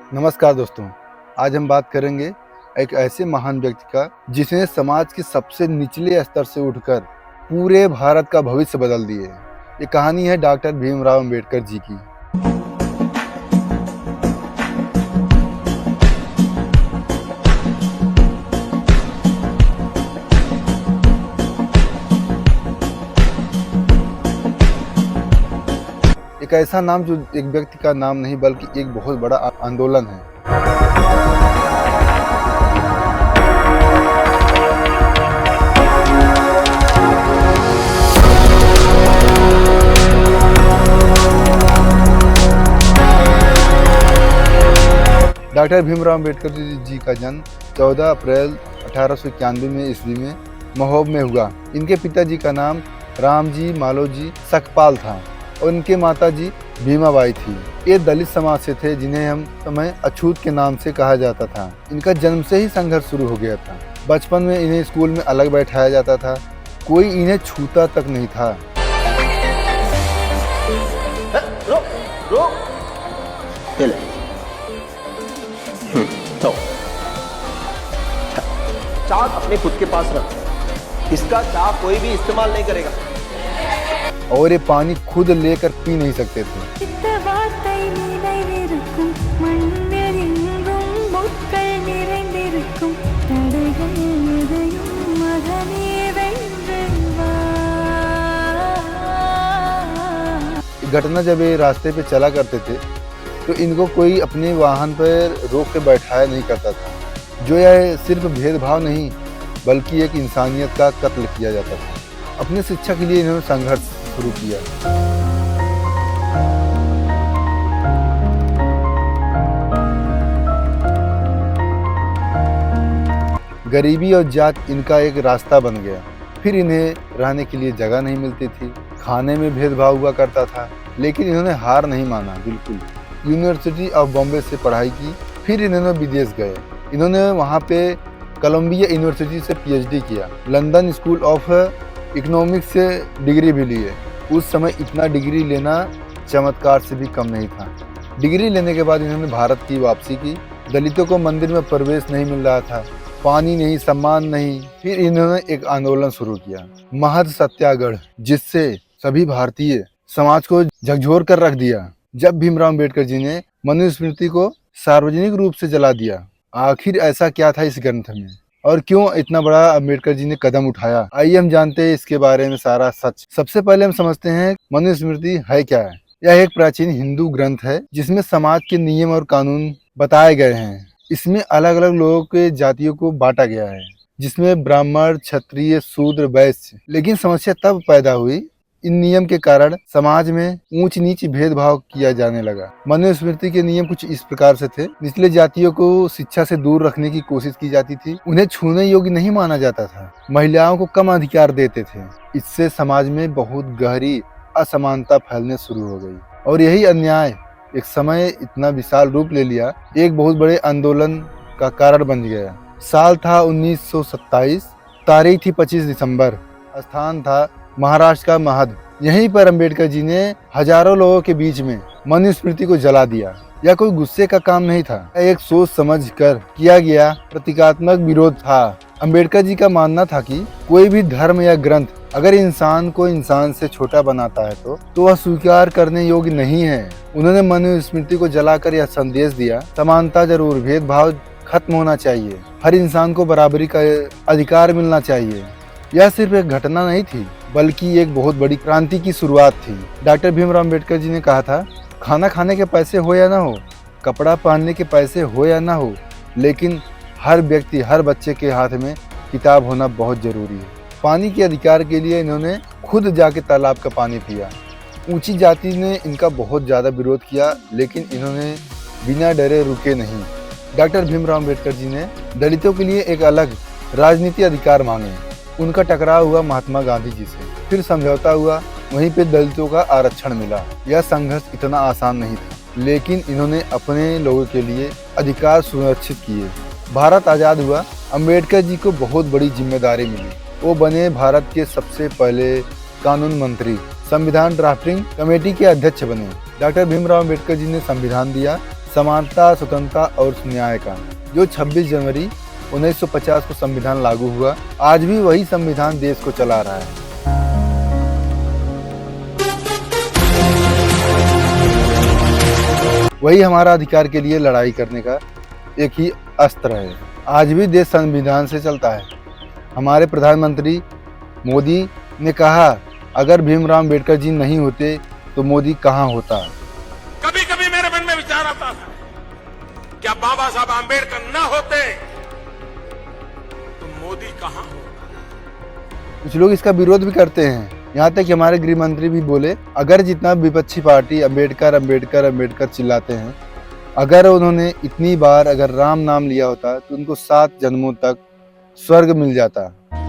नमस्कार दोस्तों। आज हम बात करेंगे एक ऐसे महान व्यक्ति का जिसने समाज के सबसे निचले स्तर से उठकर पूरे भारत का भविष्य बदल दिए। ये कहानी है डॉक्टर भीमराव अंबेडकर जी की। एक ऐसा नाम जो एक व्यक्ति का नाम नहीं बल्कि एक बहुत बड़ा आंदोलन है। डॉक्टर भीमराव अंबेडकर जी का जन्म 14 अप्रैल 1891 में ईस्वी में महोब में हुआ। इनके पिताजी का नाम रामजी मालोजी सकपाल था और इनके माताजी भीमाबाई थी। ये दलित समाज से थे जिन्हें हम समय अछूत के नाम से कहा जाता था। इनका जन्म से ही संघर्ष शुरू हो गया था। बचपन में इन्हें स्कूल में अलग बैठाया जाता था, कोई इन्हें छूता तक नहीं था। रो, रो। तो चाक अपने खुद के पास रख, इसका चाक कोई भी इस्तेमाल नहीं करेगा। और ये पानी खुद लेकर पी नहीं सकते थे। घटना जब ये रास्ते पे चला करते थे तो इनको कोई अपने वाहन पर रोक के बैठाया नहीं करता था। जो यह सिर्फ भेदभाव नहीं बल्कि एक इंसानियत का कत्ल किया जाता था। अपनी शिक्षा के लिए इन्होंने संघर्ष शुरू किया। गरीबी और जात इनका एक रास्ता बन गया। फिर इन्हें रहने के लिए जगह नहीं मिलती थी, खाने में भेदभाव हुआ करता था, लेकिन इन्होंने हार नहीं माना। बिल्कुल यूनिवर्सिटी ऑफ बॉम्बे से पढ़ाई की, फिर इन्होंने विदेश गए। इन्होंने वहाँ पे कोलंबिया यूनिवर्सिटी से पीएचडी किया। लंदन स्कूल ऑफ इकोनॉमिक्स से डिग्री भी ली है। उस समय इतना डिग्री लेना चमत्कार से भी कम नहीं था। डिग्री लेने के बाद इन्होंने भारत की वापसी की। दलितों को मंदिर में प्रवेश नहीं मिल रहा था, पानी नहीं, सम्मान नहीं। फिर इन्होंने एक आंदोलन शुरू किया, महद सत्याग्रह, जिससे सभी भारतीय समाज को झकझोर कर रख दिया। जब भीमराव अंबेडकर जी ने मनुस्मृति को सार्वजनिक रूप से जला दिया। आखिर ऐसा क्या था इस ग्रंथ में और क्यों इतना बड़ा अंबेडकर जी ने कदम उठाया? आइए हम जानते हैं इसके बारे में सारा सच। सबसे पहले हम समझते हैं मनुस्मृति है क्या है। यह एक प्राचीन हिंदू ग्रंथ है जिसमें समाज के नियम और कानून बताए गए हैं। इसमें अलग अलग लोगों के जातियों को बांटा गया है, जिसमें ब्राह्मण, क्षत्रिय, शूद्र, वैश्य। लेकिन समस्या तब पैदा हुई इन नियम के कारण समाज में ऊंच नीच भेदभाव किया जाने लगा। मनुस्मृति के नियम कुछ इस प्रकार से थे। निचले जातियों को शिक्षा से दूर रखने की कोशिश की जाती थी, उन्हें छूने योग्य नहीं माना जाता था, महिलाओं को कम अधिकार देते थे। इससे समाज में बहुत गहरी असमानता फैलने शुरू हो गई और यही अन्याय एक समय इतना विशाल रूप ले लिया, एक बहुत बड़े आंदोलन का कारण बन गया। साल था 1927, तारीख थी 25 दिसंबर, स्थान था महाराष्ट्र का महद। यहीं पर अंबेडकर जी ने हजारों लोगों के बीच में मनुस्मृति को जला दिया। यह कोई गुस्से का काम नहीं था, एक सोच समझ कर किया गया प्रतीकात्मक विरोध था। अंबेडकर जी का मानना था कि कोई भी धर्म या ग्रंथ अगर इंसान को इंसान से छोटा बनाता है तो वह स्वीकार करने योग्य नहीं है। उन्होंने मनुस्मृति को जलाकर यह संदेश दिया, समानता जरूर, भेदभाव खत्म होना चाहिए, हर इंसान को बराबरी का अधिकार मिलना चाहिए। यह सिर्फ एक घटना नहीं थी बल्कि एक बहुत बड़ी क्रांति की शुरुआत थी। डॉक्टर भीमराव अंबेडकर जी ने कहा था, खाना खाने के पैसे हो या ना हो, कपड़ा पहनने के पैसे हो या ना हो, लेकिन हर व्यक्ति, हर बच्चे के हाथ में किताब होना बहुत जरूरी है। पानी के अधिकार के लिए इन्होंने खुद जाके तालाब का पानी पिया। ऊंची जाति ने इनका बहुत ज़्यादा विरोध किया, लेकिन इन्होंने बिना डरे रुके नहीं। डॉक्टर भीमराव अंबेडकर जी ने दलितों के लिए एक अलग राजनीति अधिकार मांगे। उनका टकराव हुआ महात्मा गांधी जी से, फिर समझौता हुआ, वहीं पे दलितों का आरक्षण मिला। यह संघर्ष इतना आसान नहीं था, लेकिन इन्होंने अपने लोगों के लिए अधिकार सुनिश्चित किए। भारत आज़ाद हुआ, अंबेडकर जी को बहुत बड़ी जिम्मेदारी मिली। वो बने भारत के सबसे पहले कानून मंत्री, संविधान ड्राफ्टिंग कमेटी के अध्यक्ष बने। डॉक्टर भीमराव अंबेडकर जी ने संविधान दिया, समानता, स्वतंत्रता और न्याय का। जो 26 जनवरी 1950 को संविधान लागू हुआ, आज भी वही संविधान देश को चला रहा है। वही हमारा अधिकार के लिए लड़ाई करने का एक ही अस्त्र है। आज भी देश संविधान से चलता है। हमारे प्रधानमंत्री मोदी ने कहा, अगर भीमराव अम्बेडकर जी नहीं होते तो मोदी कहाँ होता। कभी कभी मेरे मन में विचार आता था, क्या बाबा साहब अम्बेडकर न होते तो मोदी कहाँ होता। कुछ लोग इसका विरोध भी करते हैं, यहाँ तक कि हमारे गृह मंत्री भी बोले, अगर जितना विपक्षी पार्टी अम्बेडकर अम्बेडकर अम्बेडकर चिल्लाते हैं, अगर उन्होंने इतनी बार अगर राम नाम लिया होता तो उनको 7 जन्मों तक स्वर्ग मिल जाता।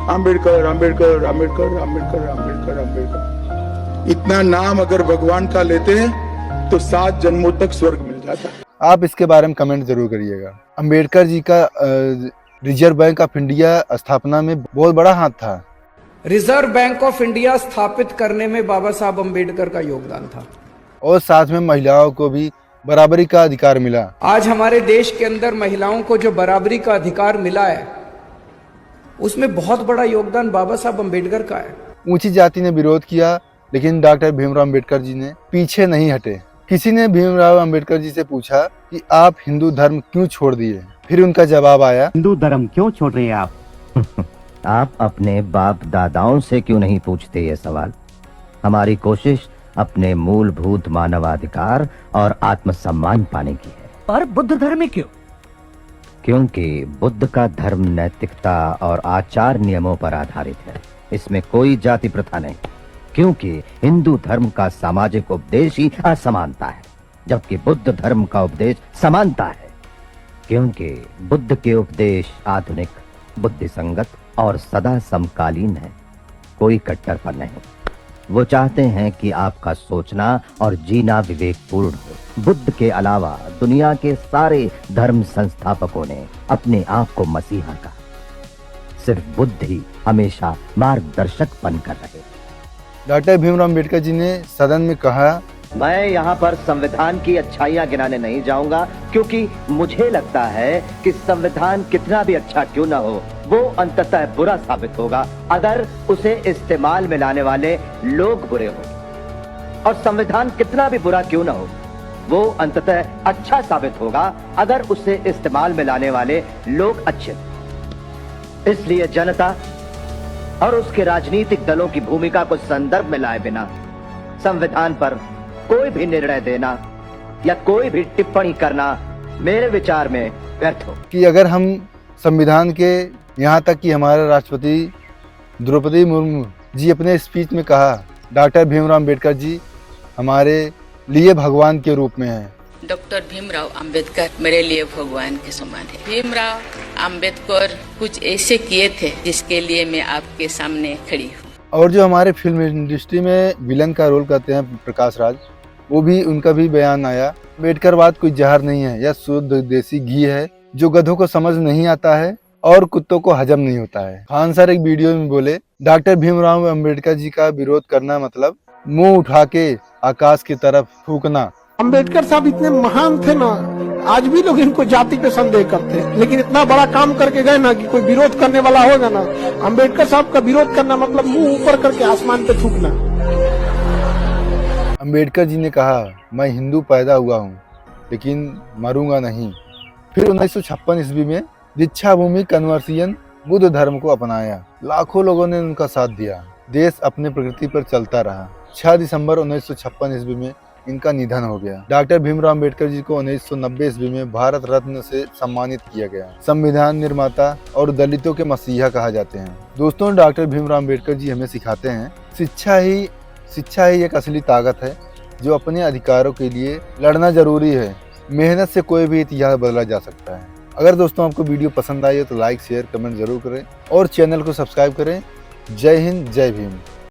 अम्बेडकर अम्बेडकर अम्बेडकर अम्बेडकर अम्बेडकर अम्बेडकर, इतना नाम अगर भगवान का लेते हैं तो 7 जन्मों तक स्वर्ग मिल जाता है। आप इसके बारे में कमेंट जरूर करिएगा। अम्बेडकर जी का रिजर्व बैंक ऑफ इंडिया स्थापना में बहुत बड़ा हाथ था। रिजर्व बैंक ऑफ इंडिया स्थापित करने में बाबा साहब अम्बेडकर का योगदान था। और साथ में महिलाओं को भी बराबरी का अधिकार मिला। आज हमारे देश के अंदर महिलाओं को जो बराबरी का अधिकार मिला है, उसमें बहुत बड़ा योगदान बाबा साहब अम्बेडकर का है। ऊंची जाति ने विरोध किया, लेकिन डॉक्टर भीमराव अम्बेडकर जी ने पीछे नहीं हटे। किसी ने भीमराव अम्बेडकर जी से पूछा कि आप हिंदू धर्म क्यों छोड़ दिए? फिर उनका जवाब आया, हिंदू धर्म क्यों छोड़ रहे हैं आप? आप अपने बाप दादाओं से क्यों नहीं पूछते ये सवाल? हमारी कोशिश अपने मूलभूत मानवाधिकार और आत्मसम्मान पाने की है। पर बुद्ध धर्म में क्यों? क्योंकि बुद्ध का धर्म नैतिकता और आचार नियमों पर आधारित है। इसमें कोई जाति प्रथा नहीं। क्योंकि हिंदू धर्म का सामाजिक उपदेश ही असमानता है, जबकि बुद्ध धर्म का उपदेश समानता है। क्योंकि बुद्ध के उपदेश आधुनिक, बुद्धिसंगत और सदा समकालीन है, कोई कट्टरपन नहीं। वो चाहते हैं कि आपका सोचना और जीना विवेकपूर्ण हो। बुद्ध के अलावा दुनिया के सारे धर्म संस्थापकों ने अपने आप को मसीहा कहा। सिर्फ बुद्ध ही हमेशा मार्गदर्शक बनकर रहे। डॉक्टर भीमराव अम्बेडकर जी ने सदन में कहा, मैं यहाँ पर संविधान की अच्छाइयाँ गिनाने नहीं जाऊंगा, क्योंकि मुझे लगता है कि संविधान कितना भी अच्छा क्यों न हो, वो अंततः बुरा साबित होगा अगर उसे इस्तेमाल में लाने वाले लोग बुरे हो। और संविधान कितना भी बुरा क्यों न हो, वो अंततः अच्छा साबित होगा अगर उसे इस्तेमाल में लाने वाले लोग अच्छे। इसलिए जनता और उसके राजनीतिक दलों की भूमिका को संदर्भ में लाए बिना संविधान पर कोई भी निर्णय देना या कोई भी टिप्पणी करना मेरे विचार में व्यर्थ हो। कि अगर हम संविधान के, यहाँ तक कि हमारे राष्ट्रपति द्रौपदी मुर्मू जी अपने स्पीच में कहा, डॉक्टर भीमराव अम्बेडकर जी हमारे लिए भगवान के रूप में हैं। डॉक्टर भीमराव अंबेडकर मेरे लिए भगवान के समान है। भीमराव अंबेडकर कुछ ऐसे किए थे जिसके लिए मैं आपके सामने खड़ी हूँ। और जो हमारे फिल्म इंडस्ट्री में विलन का रोल करते हैं प्रकाश राज, वो भी उनका भी बयान आया, अम्बेडकरवाद कोई जहर नहीं है, यह शुद्ध देसी घी है जो गधों को समझ नहीं आता है और कुत्तों को हजम नहीं होता है। खान सर एक वीडियो में बोले, डॉक्टर भीमराव अम्बेडकर जी का विरोध करना मतलब मुंह उठा के आकाश की तरफ फूकना। अम्बेडकर साहब इतने महान थे ना, आज भी लोग इनको जाति पे संदेह करते हैं, लेकिन इतना बड़ा काम करके गए ना कि कोई विरोध करने वाला होगा ना, अम्बेडकर साहब का विरोध करना मतलब मुंह ऊपर करके आसमान पे थूकना। अम्बेडकर जी ने कहा, मैं हिंदू पैदा हुआ हूँ लेकिन मरूंगा नहीं। फिर 1956 ईस्वी में दीक्षा भूमि कन्वर्सियन बुद्ध धर्म को अपनाया। लाखों लोगों ने उनका साथ दिया। देश अपने प्रकृति पर चलता रहा। 6 दिसंबर 1956 ईस्वी में इनका निधन हो गया। डॉक्टर भीमराव अम्बेडकर जी को 1990 ईस्वी में भारत रत्न से सम्मानित किया गया। संविधान निर्माता और दलितों के मसीहा कहा जाते हैं। दोस्तों, डॉक्टर भीमराव अम्बेडकर जी हमें सिखाते हैं, शिक्षा ही एक असली ताकत है। जो अपने अधिकारों के लिए लड़ना जरूरी है। मेहनत से कोई भी इतिहास बदला जा सकता है। अगर दोस्तों आपको वीडियो पसंद आई हो तो लाइक शेयर कमेंट जरूर करें और चैनल को सब्सक्राइब करें। जय हिंद, जय भीम।